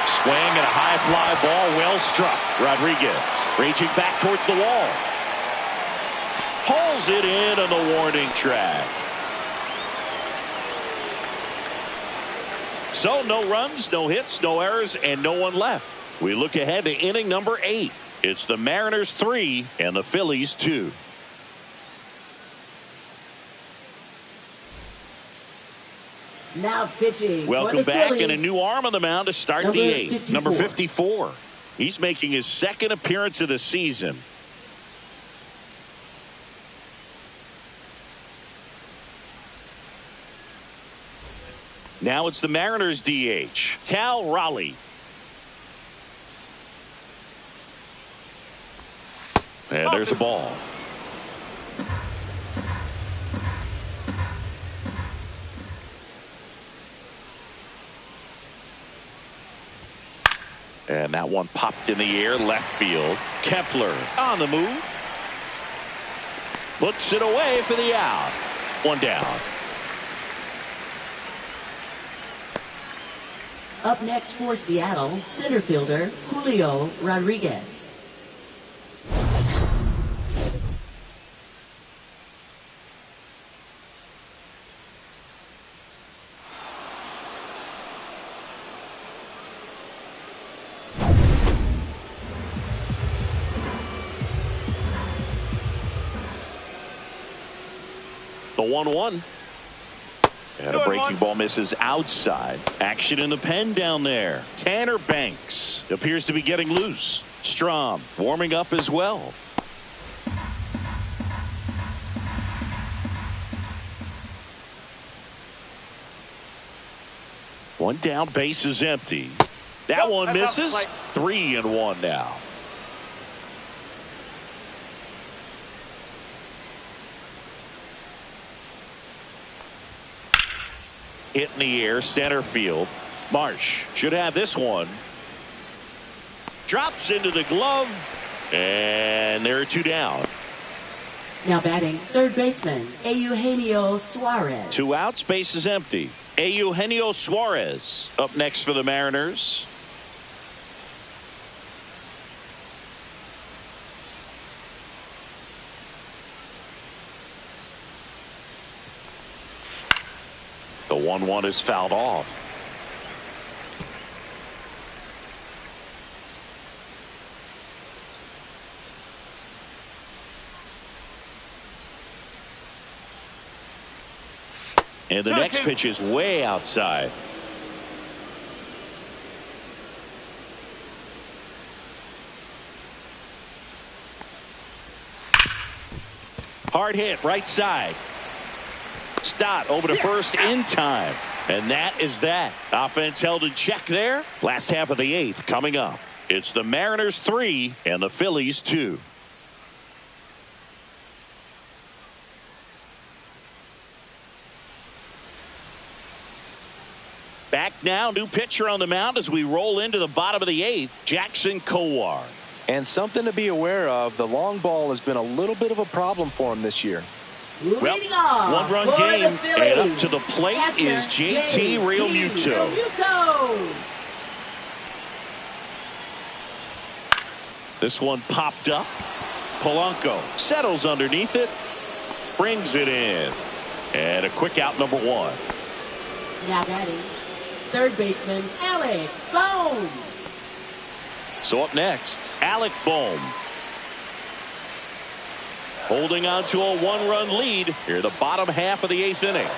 Swing and a high fly ball, well struck. Rodriguez raging back towards the wall. Hauls it in on the warning track. So no runs, no hits, no errors, and no one left. We look ahead to inning number 8. It's the Mariners 3 and the Phillies 2. Now pitching. Welcome back, Phillies. and a new arm on the mound to start the 8th. Number 54. He's making his 2nd appearance of the season. Now it's the Mariners DH, Cal Raleigh. And there's a ball. And that one popped in the air, left field. Kepler on the move. Puts it away for the out. 1 down. Up next for Seattle, center fielder Julio Rodriguez. The 1-1. And a breaking ball misses outside. Action in the pen down there. Tanner Banks appears to be getting loose. Strom warming up as well. One down, base is empty. That one misses. 3-1 now. Hit in the air, center field. Marsh should have this one. Drops into the glove, and there are 2 down. Now batting, third baseman Eugenio Suarez. 2 outs, base is empty. Eugenio Suarez up next for the Mariners. The 1-1 is fouled off. And the next pitch is way outside. Hard hit, right side. Stott over to first in time. And that is that. Offense held in check there. Last half of the 8th coming up. It's the Mariners 3 and the Phillies 2. Back now, new pitcher on the mound as we roll into the bottom of the 8th, Jackson Kowar. And something to be aware of, the long ball has been a little bit of a problem for him this year. Well, 1-run game, and up to the plate is JT Realmuto. This one popped up. Polanco settles underneath it, brings it in, and a quick out, number 1. Now batting, third baseman Alec Bohm. So up next, Alec Bohm. Holding on to a 1-run lead here, the bottom half of the 8th inning.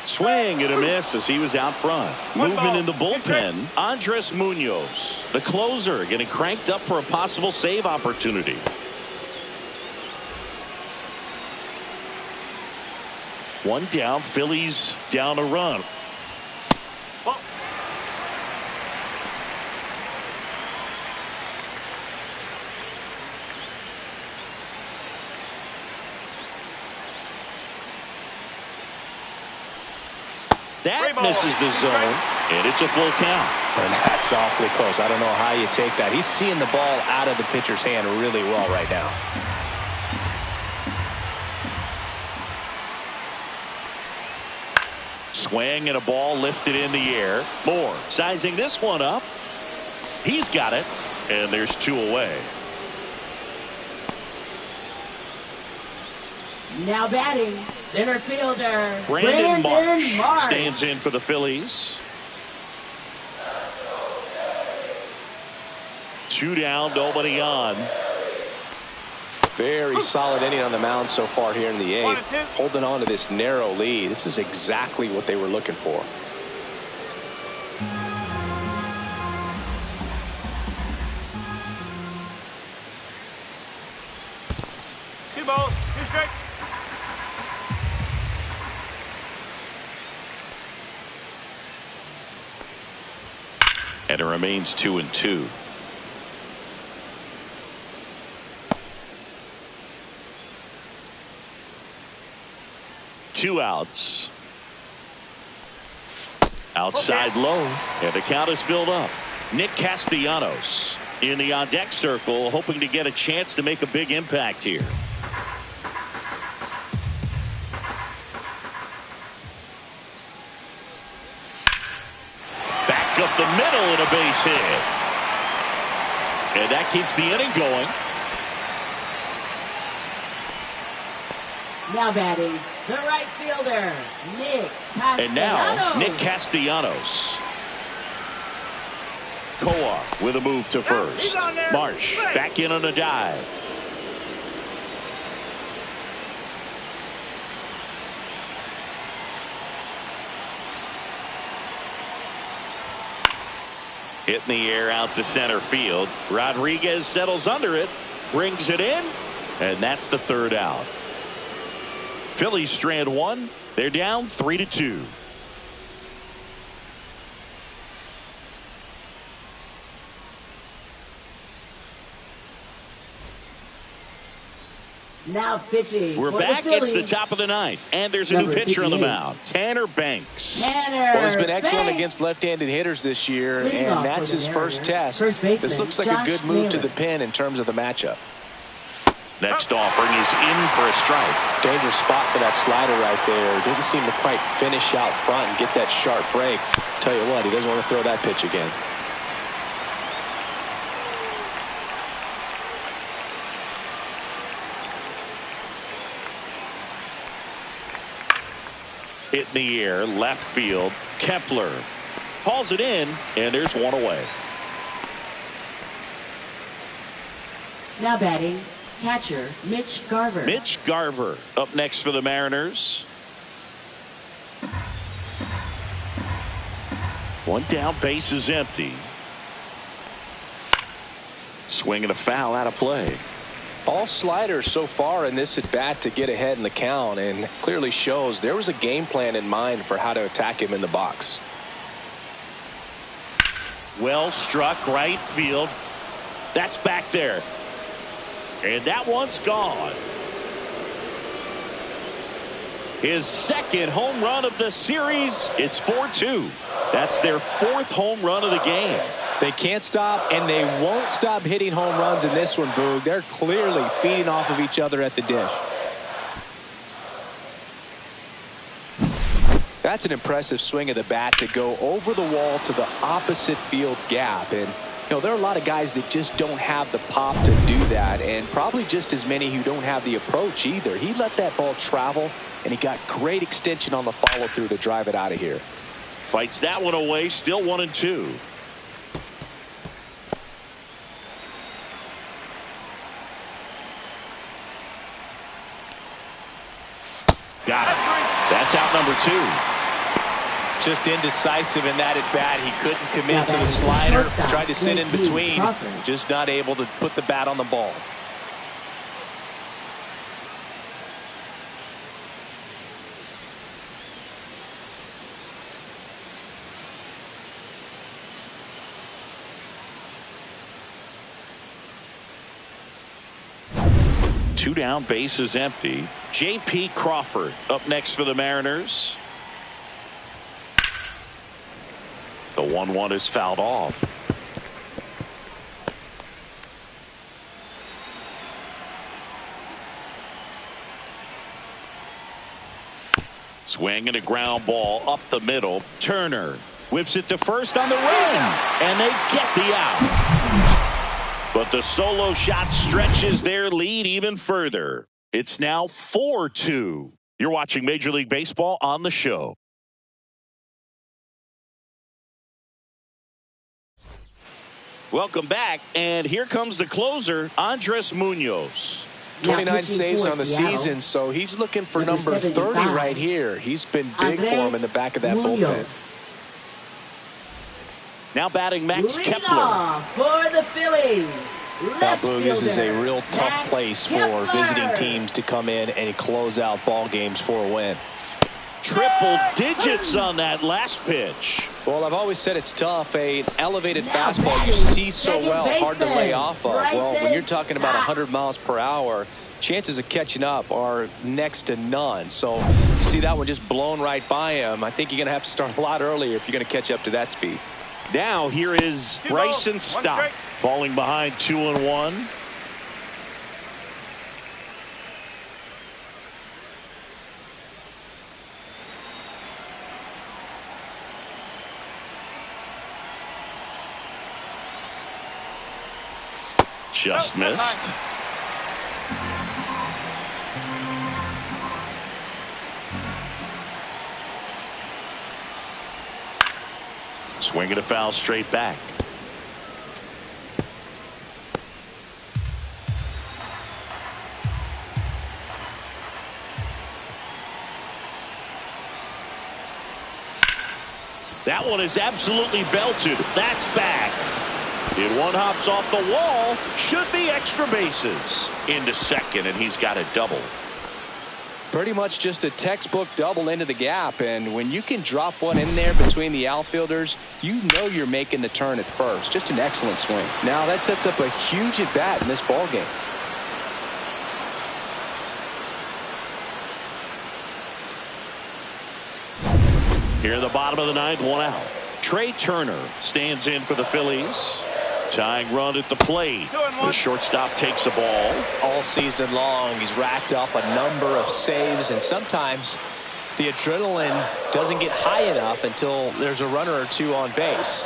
Swing and a miss as he was out front. Movement in the bullpen. Andres Munoz, the closer, getting cranked up for a possible save opportunity. One down. Phillies down a run. That misses the zone, and it's a full count. And that's awfully close. I don't know how you take that. He's seeing the ball out of the pitcher's hand really well right now. Swing and a ball lifted in the air. Moore sizing this one up. He's got it, and there's 2 away. Now batting, center fielder Brandon Marsh stands in for the Phillies. 2 down, nobody on. Very solid inning on the mound so far here in the 8th. Holding on to this narrow lead. This is exactly what they were looking for. Two balls, 2 strikes. And it remains 2-2. Two outs. Outside low, and the count is filled up. Nick Castellanos in the on-deck circle, hoping to get a chance to make a big impact here. Back up the middle and a base hit. And that keeps the inning going. Now batting, the right fielder, Nick Castellanos. And now, Nick Castellanos. Koa with a move to first. Marsh back in on a dive. Hit in the air out to center field. Rodriguez settles under it, brings it in, and that's the 3rd out. Phillies strand 1. They're down 3-2. Now pitching. We're back. It's the top of the 9th, and there's a new pitcher on the mound, Tanner Banks. Well, he's been excellent against left-handed hitters this year, and that's his first test. This looks like a good move to the pin in terms of the matchup. Next offering is in for a strike. Dangerous spot for that slider right there. Didn't seem to quite finish out front and get that sharp break. Tell you what, he doesn't want to throw that pitch again. Hit in the air, left field. Kepler hauls it in, and there's 1 away. Now batting, catcher Mitch Garver. Mitch Garver up next for the Mariners. 1 down, base is empty. Swing and a foul out of play. All sliders so far in this at bat to get ahead in the count, and clearly shows there was a game plan in mind for how to attack him in the box. Well struck, right field. That's back there. And that one's gone. His 2nd home run of the series. It's 4-2. That's their 4th home run of the game. They can't stop, and they won't stop hitting home runs in this one, Boog. They're clearly feeding off of each other at the dish. That's an impressive swing of the bat to go over the wall to the opposite field gap. And, you know, there are a lot of guys that just don't have the pop to do that, and probably just as many who don't have the approach either. He let that ball travel, and he got great extension on the follow-through to drive it out of here. Fights that one away, still 1-2. Got it. That's out number 2. Just indecisive in that at bat. He couldn't commit to the slider. Tried to sit in between. Just not able to put the bat on the ball. Two down, bases empty. J.P. Crawford up next for the Mariners. The 1-1 is fouled off. Swing and a ground ball up the middle. Turner whips it to first on the run, and they get the out. But the solo shot stretches their lead even further. It's now 4-2. You're watching Major League Baseball on the show. Welcome back, and here comes the closer, Andres Munoz. 29 saves on the season, so he's looking for number 30 right here. He's been big for him in the back of that bullpen. Now batting Max Kepler. For the Phillies. Now, Boog, this is a real tough place for visiting teams to come in and close out ball games for a win. Triple digits on that last pitch. Well, I've always said it's tough. An elevated fastball you see so well, hard to lay off of. Well, when you're talking about 100 miles per hour, chances of catching up are next to none. So you see that one just blown right by him. I think you're going to have to start a lot earlier if you're going to catch up to that speed. Now here is Bryson Stott falling behind 2-1. Just missed. Swinging a foul straight back. That one is absolutely belted. That's back. If one hops off the wall, should be extra bases. Into second, and he's got a double. Pretty much just a textbook double into the gap, and when you can drop one in there between the outfielders, you know you're making the turn at first. Just an excellent swing. Now that sets up a huge at bat in this ball game. Here in the bottom of the ninth, one out. Trey Turner stands in for the Phillies. Tying run at the plate. The shortstop takes the ball. All season long, he's racked up a number of saves, and sometimes the adrenaline doesn't get high enough until there's a runner or two on base.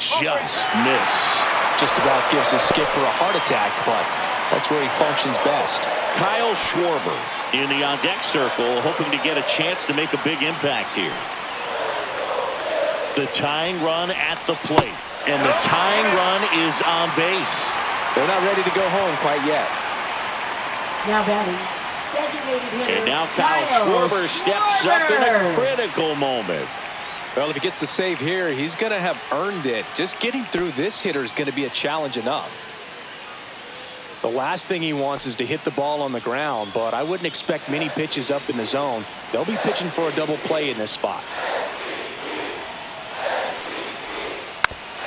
Just missed. Just about gives the skipper a heart attack, but that's where he functions best. Kyle Schwarber in the on-deck circle, hoping to get a chance to make a big impact here. The tying run at the plate, and the tying run is on base. They're not ready to go home quite yet. Now batting, designated hitter. And now Kyle Schwarber steps up in a critical moment. Well, if he gets the save here, he's going to have earned it. Just getting through this hitter is going to be a challenge enough. The last thing he wants is to hit the ball on the ground, but I wouldn't expect many pitches up in the zone. They'll be pitching for a double play in this spot.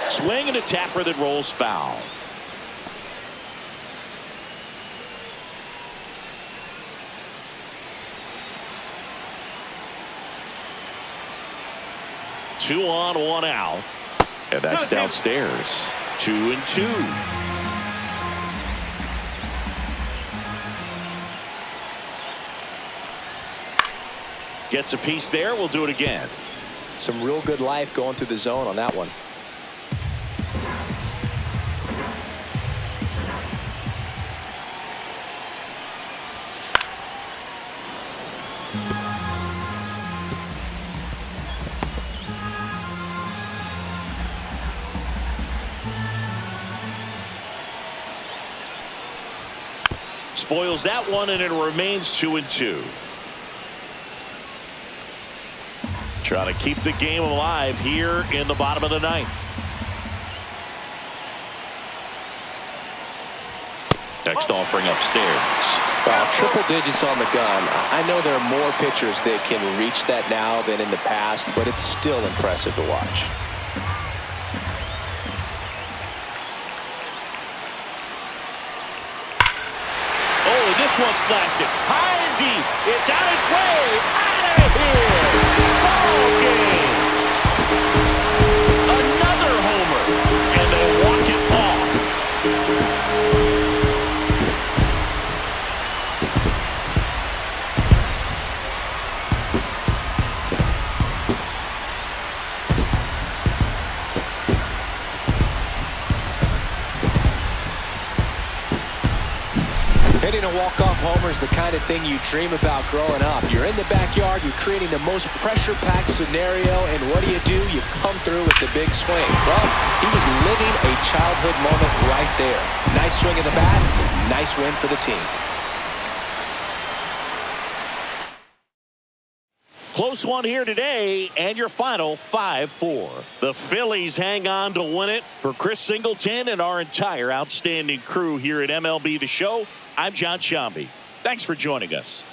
Swing and a tapper that rolls foul. Two on, one out. And that's downstairs. 2-2. Gets a piece there. We'll do it again. Some real good life going through the zone on that one. spoils that one, and it remains 2-2. Trying to keep the game alive here in the bottom of the ninth. Next offering upstairs. Well, triple digits on the gun. I know there are more pitchers that can reach that now than in the past, but it's still impressive to watch. Oh, this one's blasted. High and deep. It's on its way. Out of here. Ball game. Another homer. And they walk it off. Hitting a walk-off homer is the kind of thing you dream about growing up. You're in the backyard, you're creating the most pressure-packed scenario, and what do? You come through with the big swing. Well, he was living a childhood moment right there. Nice swing of the bat, nice win for the team. Close one here today, and your final 5-4. The Phillies hang on to win it. For Chris Singleton and our entire outstanding crew here at MLB The Show, I'm John Sciambi. Thanks for joining us.